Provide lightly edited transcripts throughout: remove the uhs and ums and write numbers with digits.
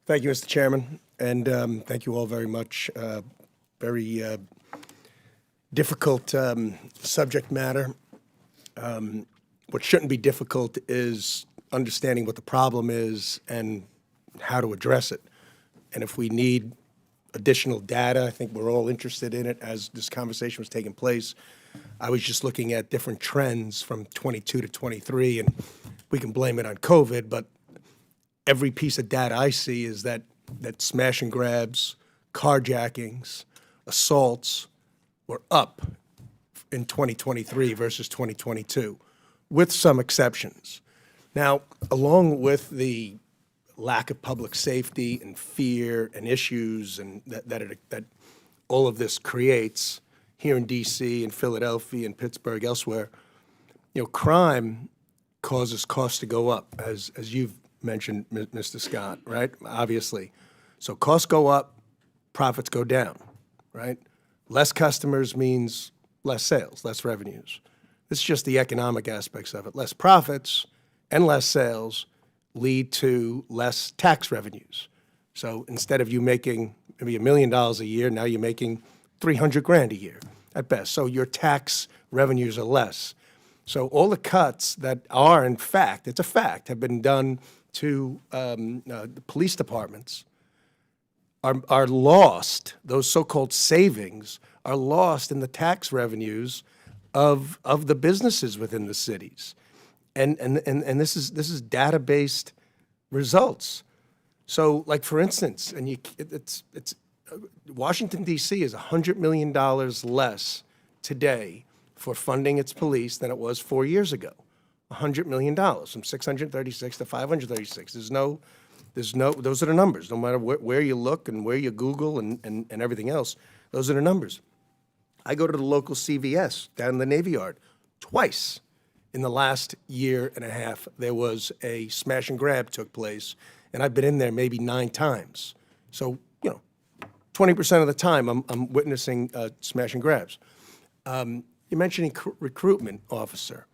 Thank you, Mr. Chairman, and thank you all very much. Very difficult subject matter. What shouldn't be difficult is understanding what the problem is and how to address it. And if we need additional data, I think we're all interested in it as this conversation was taking place. I was just looking at different trends from 22 to 23, and we can blame it on COVID, but every piece of data I see is that smash and grabs, carjackings, assaults were up in 2023 versus 2022, with some exceptions. Now, along with the lack of public safety and fear and issues and that all of this creates here in D.C. and Philadelphia and Pittsburgh, elsewhere, crime causes costs to go up, as you've mentioned, Mr. Scott, right? Obviously. So costs go up, profits go down, right? Less customers means less sales, less revenues. This is just the economic aspects of it. Less profits and less sales lead to less tax revenues. So instead of you making maybe $1 million a year, now you're making $300,000 a year at best. So your tax revenues are less. So all the cuts that are, in fact, it's a fact, have been done to the police departments are lost. Those so-called savings are lost in the tax revenues of the businesses within the cities. And this is data-based results. So, like for instance, and it's Washington D.C. is $100 million less today for funding its police than it was 4 years ago. $100 million from 636 to 536. Those are the numbers. No matter where you look and where you Google and everything else, those are the numbers. I go to the local CVS down in the Navy Yard twice. In the last year and a half, there was a smash and grab took place, and I've been in there maybe 9 times. So, 20% of the time I'm witnessing smash and grabs. You're mentioning recruitment officer.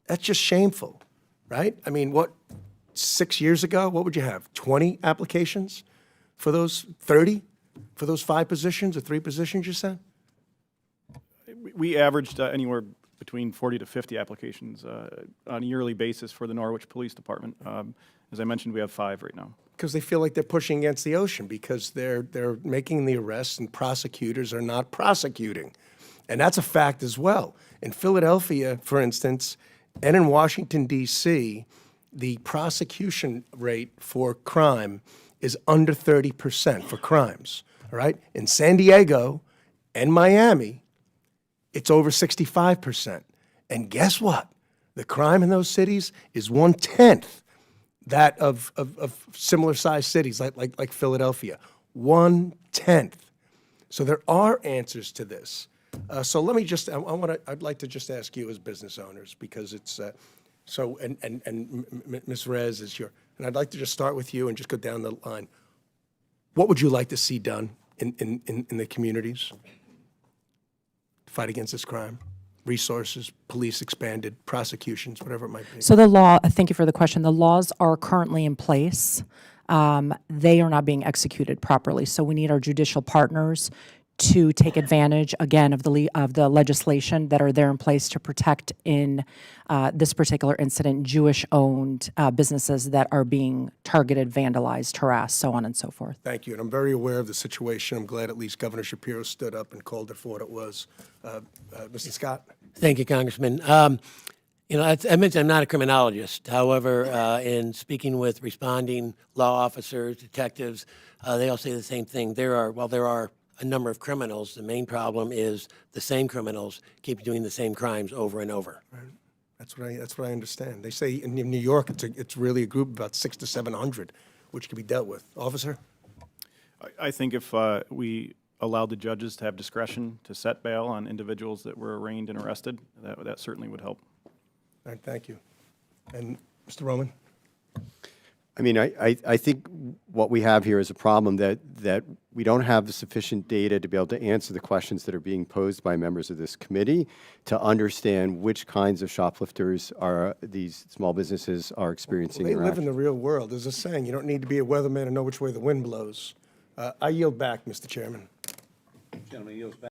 That's just shameful, right? I mean, 6 years ago, what would you have? 20 applications for those 30? For those 5 positions or 3 positions you said? We averaged anywhere between 40 to 50 applications on a yearly basis for the Norwich Police Department. As I mentioned, we have 5 right now. Because they feel like they're pushing against the ocean because they're making the arrests and prosecutors are not prosecuting. And that's a fact as well. In Philadelphia, for instance, and in Washington, D.C., the prosecution rate for crime is under 30% for crimes, all right? In San Diego and Miami, it's over 65%. And guess what? The crime in those cities is 1/10 that of similar-sized cities like Philadelphia. 1/10. So there are answers to this. So let me just, I'd like to just ask you as business owners, because it's, and Ms. Rez is and I'd like to just start with you and just go down the line. What would you like to see done in the communities to fight against this crime? Resources, police expanded, prosecutions, whatever it might be. So the law, thank you for the question. The laws are currently in place. They are not being executed properly. So we need our judicial partners to take advantage, again, of the legislation that are there in place to protect, in this particular incident, Jewish-owned businesses that are being targeted, vandalized, harassed, so on and so forth. Thank you, and I'm very aware of the situation. I'm glad at least Governor Shapiro stood up and called it for what it was. Mr. Scott? Thank you, Congressman. I mentioned I'm not a criminologist. However, in speaking with responding law officers, detectives, they all say the same thing. There are a number of criminals. The main problem is the same criminals keep doing the same crimes over and over. Right. That's what I understand. They say in New York it's really a group of about 600 to 700, which can be dealt with. Officer? I think if we allowed the judges to have discretion to set bail on individuals that were arraigned and arrested, that certainly would help. All right, thank you. And Mr. Roman? I mean, I think what we have here is a problem that we don't have the sufficient data to be able to answer the questions that are being posed by members of this committee to understand which kinds of shoplifters are these small businesses are experiencing. They live in interaction. the real world. There's a saying, you don't need to be a weatherman to know which way the wind blows. I yield back, Mr. Chairman. Gentleman yields back.